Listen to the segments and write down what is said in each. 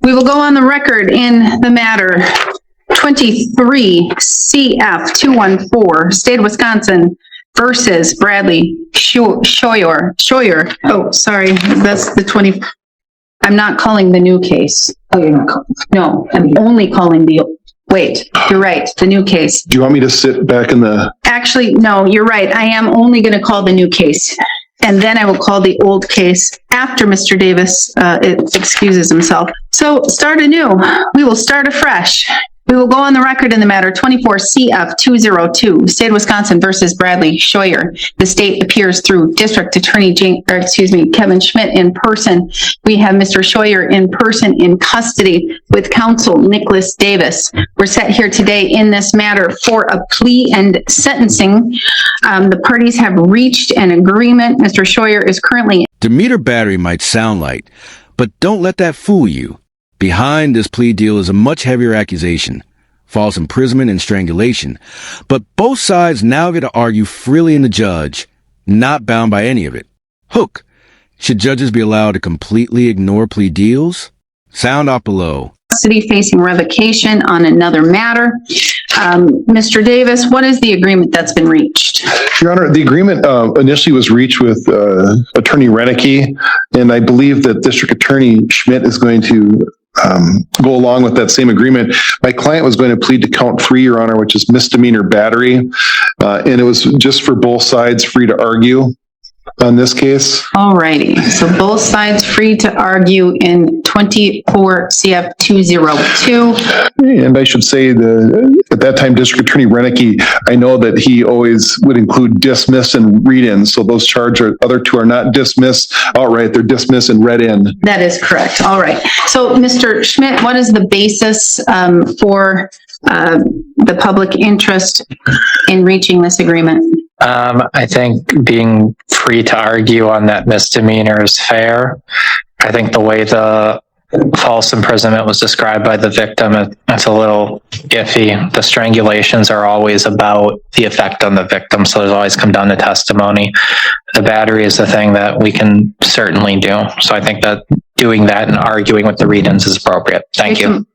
We will go on the record in the matter 23 CF 214, State of Wisconsin versus Bradley Scheuer. Oh, sorry, that's the 20. I'm not calling the new case. Oh, you're not calling? No, I'm only calling the. Wait, you're right, the new case. Do you want me to sit back in the... Actually, no, you're right. I am only going to call the new case. And then I will call the old case after Mr. Davis excuses himself. So start anew. We will start afresh. We will go on the record in the matter 24 CF 202, State of Wisconsin versus Bradley Scheuer. The state appears through District Attorney Kevin Schmidt in person. We have Mr. Scheuer in person in custody with counsel Nicholas Davis. We're set here today in this matter for a plea and sentencing. The parties have reached an agreement. Mr. Scheuer is currently... Demeter battery might sound light, but don't let that fool you. Behind this plea deal is a much heavier accusation, false imprisonment and strangulation. But both sides now get to argue freely in the judge, not bound by any of it. Hook. Should judges be allowed to completely ignore plea deals? Sound off below. Custody facing revocation on another matter. Mr. Davis, what is the agreement that's been reached? Your Honor, the agreement initially was reached with Attorney Renicky, and I believe that District Attorney Schmidt is going to go along with that same agreement. My client was going to plead to count 3, Your Honor, which is misdemeanor battery, and it was just for both sides free to argue on this case. All righty. So both sides free to argue in 24 CF 202. And I should say at that time, District Attorney Renicky, I know that he always would include dismiss and read in. So those other 2 are not dismissed outright. They're dismissed and read in. That is correct. All right. So Mr. Schmidt, what is the basis for the public interest in reaching this agreement? I think being free to argue on that misdemeanor is fair. I think the way the false imprisonment was described by the victim, it's a little iffy. The strangulations are always about the effect on the victim, so there's always come down to testimony. The battery is the thing that we can certainly do. So I think that doing that and arguing with the read-ins is appropriate. Thank you.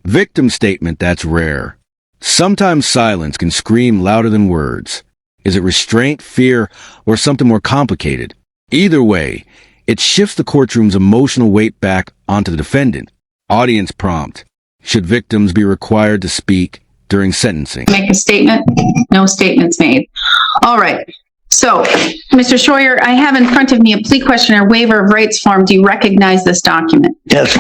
Victim statement, that's rare. Sometimes silence can scream louder than words. Is it restraint, fear, or something more complicated? Either way, it shifts the courtroom's emotional weight back onto the defendant. Audience prompt. Should victims be required to speak during sentencing? Make a statement? No statements made. All right. So, Mr. Scheuer, I have in front of me a plea questionnaire waiver of rights form. Do you recognize this document? Yes.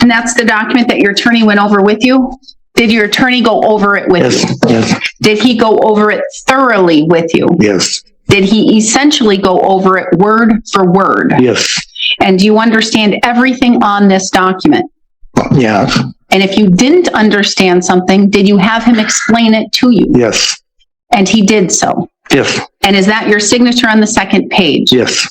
And that's the document that your attorney went over with you? Did your attorney go over it with you? Yes. Did he go over it thoroughly with you? Yes. Did he essentially go over it word for word? Yes. And do you understand everything on this document? Yeah. And if you didn't understand something, did you have him explain it to you? Yes. And he did so? Yes. And is that your signature on the second page? Yes.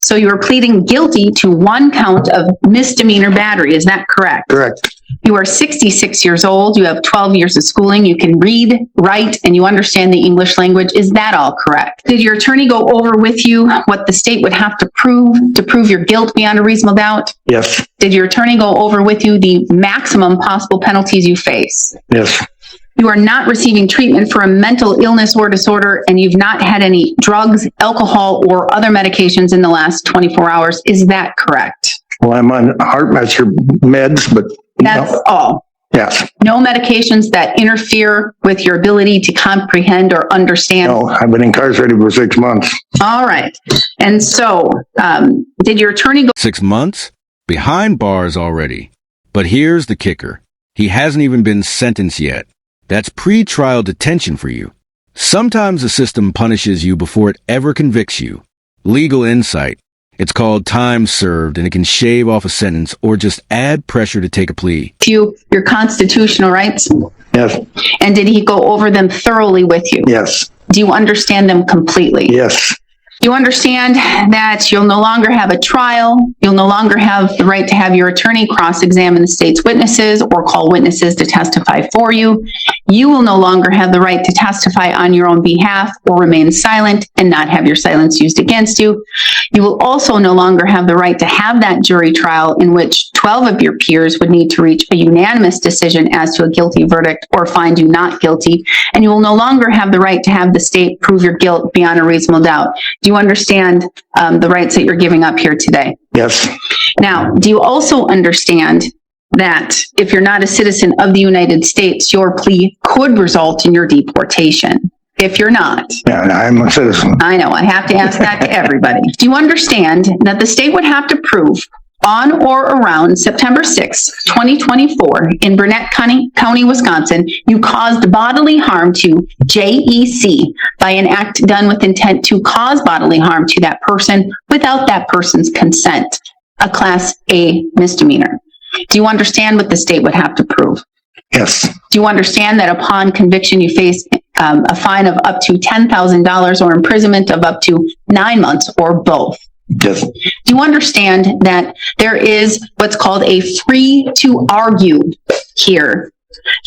So you are pleading guilty to 1 count of misdemeanor battery. Is that correct? Correct. You are 66 years old. You have 12 years of schooling. You can read, write, and you understand the English language. Is that all correct? Did your attorney go over with you what the state would have to prove your guilt beyond a reasonable doubt? Yes. Did your attorney go over with you the maximum possible penalties you face? Yes. You are not receiving treatment for a mental illness or disorder, and you've not had any drugs, alcohol, or other medications in the last 24 hours. Is that correct? Well, I'm on heart meds, but that's all. Yes. No medications that interfere with your ability to comprehend or understand. No, I've been incarcerated for 6 months. All right. And so, did your attorney go 6 months? Behind bars already. But here's the kicker. He hasn't even been sentenced yet. That's pre-trial detention for you. Sometimes the system punishes you before it ever convicts you. Legal insight. It's called time served, and it can shave off a sentence or just add pressure to take a plea. your constitutional rights? Yes. And did he go over them thoroughly with you? Yes. Do you understand them completely? Yes. You understand that you'll no longer have a trial, you'll no longer have the right to have your attorney cross-examine the state's witnesses or call witnesses to testify for you. You will no longer have the right to testify on your own behalf or remain silent and not have your silence used against you. You will also no longer have the right to have that jury trial in which 12 of your peers would need to reach a unanimous decision as to a guilty verdict or find you not guilty. And you will no longer have the right to have the state prove your guilt beyond a reasonable doubt. Do you understand the rights that you're giving up here today? Yes. Now, do you also understand that if you're not a citizen of the United States, your plea could result in your deportation? If you're not. Yeah, I'm a citizen. I know, I have to ask that to everybody. Do you understand that the state would have to prove on or around September 6, 2024, in Burnett County, Wisconsin, you caused bodily harm to JEC by an act done with intent to cause bodily harm to that person without that person's consent, a Class A misdemeanor? Do you understand what the state would have to prove? Yes. Do you understand that upon conviction, you face a fine of up to $10,000 or imprisonment of up to 9 months or both? Yes. Do you understand that there is what's called a free to argue here?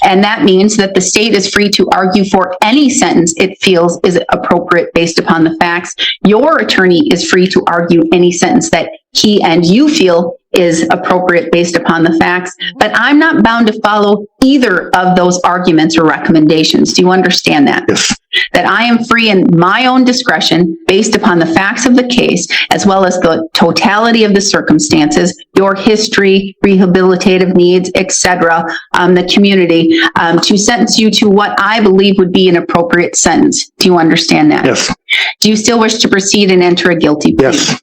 And that means that the state is free to argue for any sentence it feels is appropriate based upon the facts. Your attorney is free to argue any sentence that he and you feel is appropriate based upon the facts, but I'm not bound to follow either of those arguments or recommendations. Do you understand that? Yes. That I am free in my own discretion based upon the facts of the case, as well as the totality of the circumstances, your history, rehabilitative needs, etc., the community, to sentence you to what I believe would be an appropriate sentence. Do you understand that? Yes. Do you still wish to proceed and enter a guilty plea? Yes.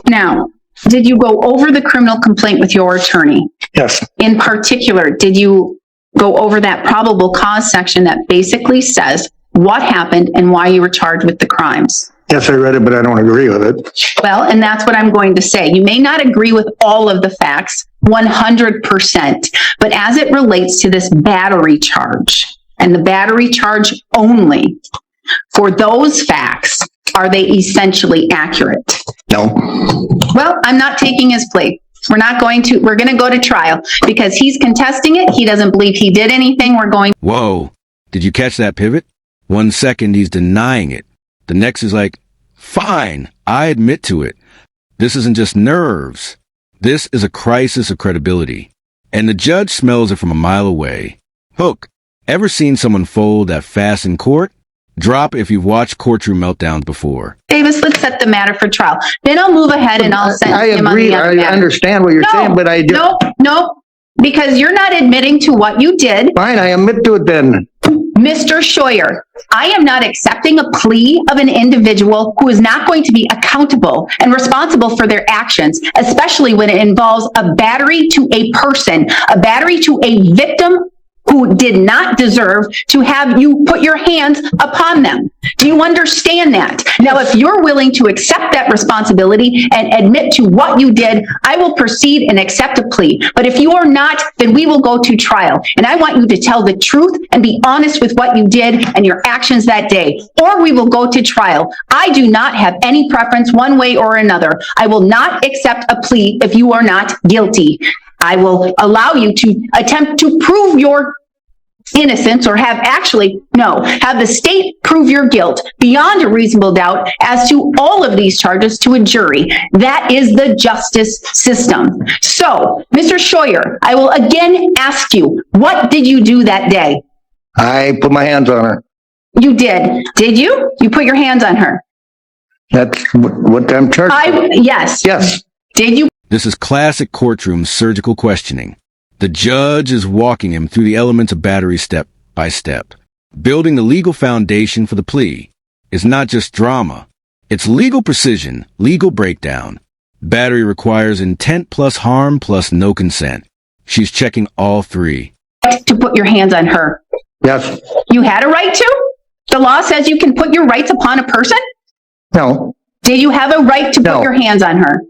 Now, did you go over the criminal complaint with your attorney? Yes. In particular, did you go over that probable cause section that basically says what happened and why you were charged with the crimes? Yes, I read it, but I don't agree with it. Well, and that's what I'm going to say. You may not agree with all of the facts, 100%, but as it relates to this battery charge, and the battery charge only, for those facts, are they essentially accurate? No. Well, I'm not taking his plea. We're going to go to trial because he's contesting it. He doesn't believe he did anything. Whoa. Did you catch that pivot? 1 second he's denying it. The next is like, fine, I admit to it. This isn't just nerves. This is a crisis of credibility. And the judge smells it from a mile away. Hook, ever seen someone fold that fast in court? Drop if you've watched Courtroom Meltdowns before. Davis, let's set the matter for trial. Then I'll move ahead and I'll sentence him on the other matter. I understand what you're saying, but I do. No, because you're not admitting to what you did. Fine, I admit to it then. Mr. Scheuer, I am not accepting a plea of an individual who is not going to be accountable and responsible for their actions, especially when it involves a battery to a person, a battery to a victim who did not deserve to have you put your hands upon them. Do you understand that? Now, if you're willing to accept that responsibility and admit to what you did, I will proceed and accept a plea. But if you are not, then we will go to trial. And I want you to tell the truth and be honest with what you did and your actions that day, or we will go to trial. I do not have any preference one way or another. I will not accept a plea if you are not guilty. I will allow you to attempt to prove your innocence or have the state prove your guilt beyond a reasonable doubt as to all of these charges to a jury. That is the justice system. So, Mr. Scheuer, I will again ask you, what did you do that day? I put my hands on her. You did. Did you? You put your hands on her. That's what I'm charged. Yes. Yes. Did you? This is classic courtroom surgical questioning. The judge is walking him through the elements of battery step by step. Building the legal foundation for the plea is not just drama. It's legal precision, legal breakdown. Battery requires intent plus harm plus no consent. She's checking all three. To put your hands on her. Yes. You had a right to? The law says you can put your rights upon a person? No. Did you have a right to No. put your hands on her?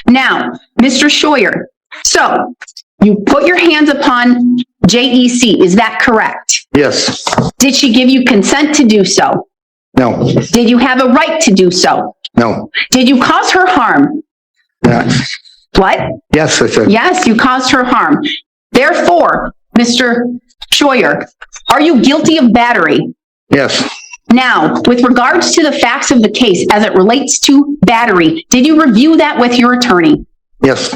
Now, Mr. Scheuer, so you put your hands upon JEC, is that correct? Yes. Did she give you consent to do so? No. Did you have a right to do so? No. Did you cause her harm? Yes. What? Yes, I said. Yes, you caused her harm. Therefore, Mr. Scheuer, are you guilty of battery? Yes. Now, with regards to the facts of the case as it relates to battery, did you review that with your attorney? Yes.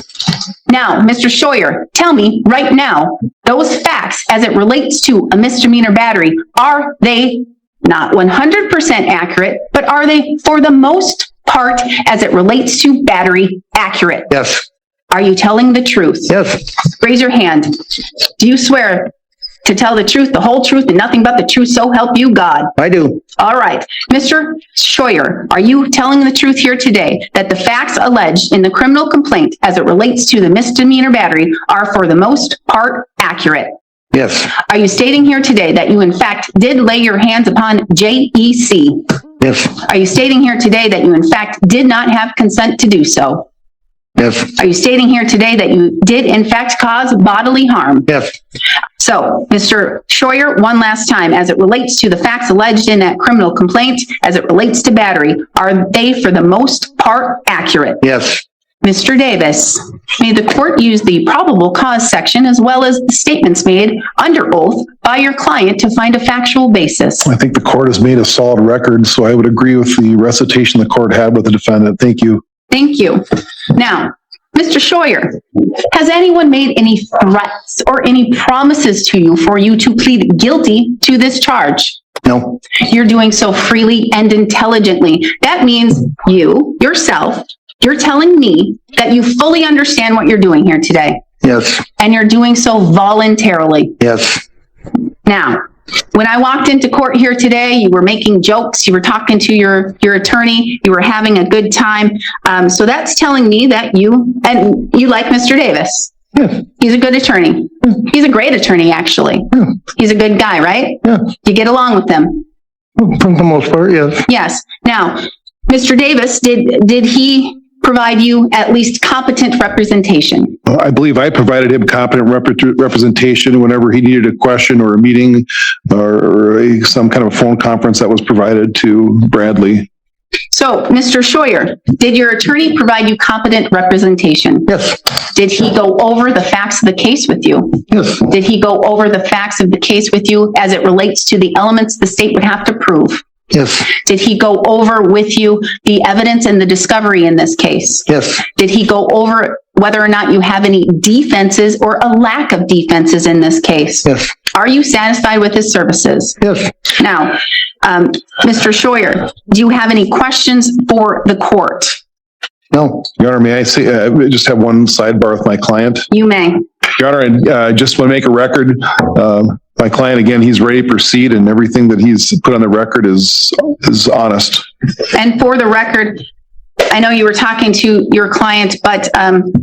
Now, Mr. Scheuer, tell me right now, those facts as it relates to a misdemeanor battery, are they not 100% accurate, but are they for the most part as it relates to battery accurate? Yes. Are you telling the truth? Yes. Raise your hand. Do you swear to tell the truth, the whole truth, and nothing but the truth, so help you God? I do. All right. Mr. Scheuer, are you telling the truth here today that the facts alleged in the criminal complaint as it relates to the misdemeanor battery are for the most part accurate? Yes. Are you stating here today that you in fact did lay your hands upon JEC? Yes. Are you stating here today that you in fact did not have consent to do so? Yes. Are you stating here today that you did in fact cause bodily harm? Yes. So, Mr. Scheuer, one last time, as it relates to the facts alleged in that criminal complaint, as it relates to battery, are they for the most part accurate? Yes. Mr. Davis, may the court use the probable cause section as well as the statements made under oath by your client to find a factual basis? I think the court has made a solid record, so I would agree with the recitation the court had with the defendant. Thank you. Thank you. Now, Mr. Scheuer, has anyone made any threats or any promises to you for you to plead guilty to this charge? No. You're doing so freely and intelligently. That means you, yourself, you're telling me that you fully understand what you're doing here today. Yes. And you're doing so voluntarily. Yes. Now, when I walked into court here today, you were making jokes, you were talking to your attorney, you were having a good time. So that's telling me that you like Mr. Davis. Yeah. He's a good attorney. He's a great attorney, actually. Yeah. He's a good guy, right? Yeah. You get along with him. For the most part, yes. Yes. Now, Mr. Davis, did he provide you at least competent representation? I believe I provided him competent representation whenever he needed a question or a meeting or some kind of a phone conference that was provided to Bradley. So, Mr. Scheuer, did your attorney provide you competent representation? Yes. Did he go over the facts of the case with you? Yes. Did he go over the facts of the case with you as it relates to the elements the state would have to prove? Yes. Did he go over with you the evidence and the discovery in this case? Yes. Did he go over whether or not you have any defenses or a lack of defenses in this case? Yes. Are you satisfied with his services? Yes. Now, Mr. Scheuer, do you have any questions for the court? No. Your Honor, may I say, just have one sidebar with my client? You may. Your Honor, I just want to make a record. My client, again, he's ready to proceed, and everything that he's put on the record is honest. And for the record, I know you were talking to your client, but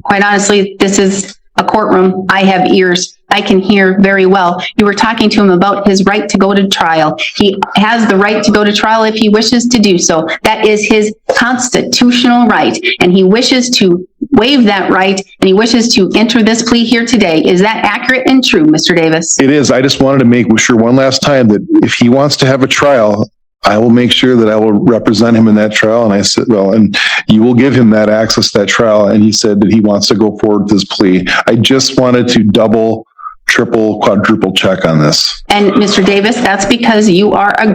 quite honestly, this is a courtroom. I have ears. I can hear very well. You were talking to him about his right to go to trial. He has the right to go to trial if he wishes to do so. That is his constitutional right, and he wishes to waive that right, and he wishes to enter this plea here today. Is that accurate and true, Mr. Davis? It is. I just wanted to make sure one last time that if he wants to have a trial, I will make sure that I will represent him in that trial. And I said, well, and you will give him that access to that trial. And he said that he wants to go forward with his plea. I just wanted to double, triple, quadruple check on this. And Mr. Davis, that's because you are a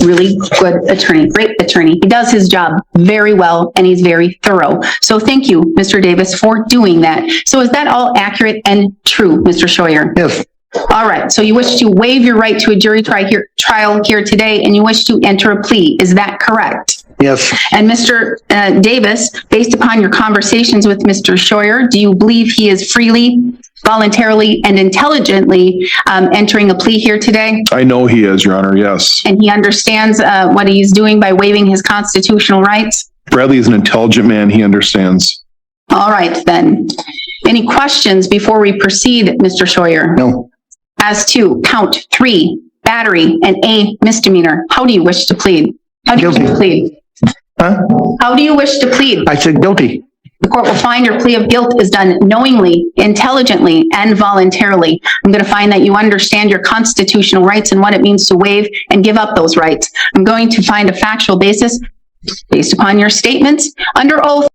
really good attorney, great attorney. He does his job very well, and he's very thorough. So thank you, Mr. Davis, for doing that. So is that all accurate and true, Mr. Scheuer? Yes. All right. So you wish to waive your right to a jury trial here today, and you wish to enter a plea. Is that correct? Yes. And Mr. Davis, based upon your conversations with Mr. Scheuer, do you believe he is freely, voluntarily, and intelligently entering a plea here today? I know he is, Your Honor, yes. And he understands what he's doing by waiving his constitutional rights? Bradley is an intelligent man. He understands. All right, then. Any questions before we proceed, Mr. Scheuer? No. As to count 3, battery, and a misdemeanor, how do you wish to plead? How do you wish to plead? Huh? How do you wish to plead? I said guilty. The court will find your plea of guilt is done knowingly, intelligently, and voluntarily. I'm going to find that you understand your constitutional rights and what it means to waive and give up those rights. I'm going to find a factual basis based upon your statements under oath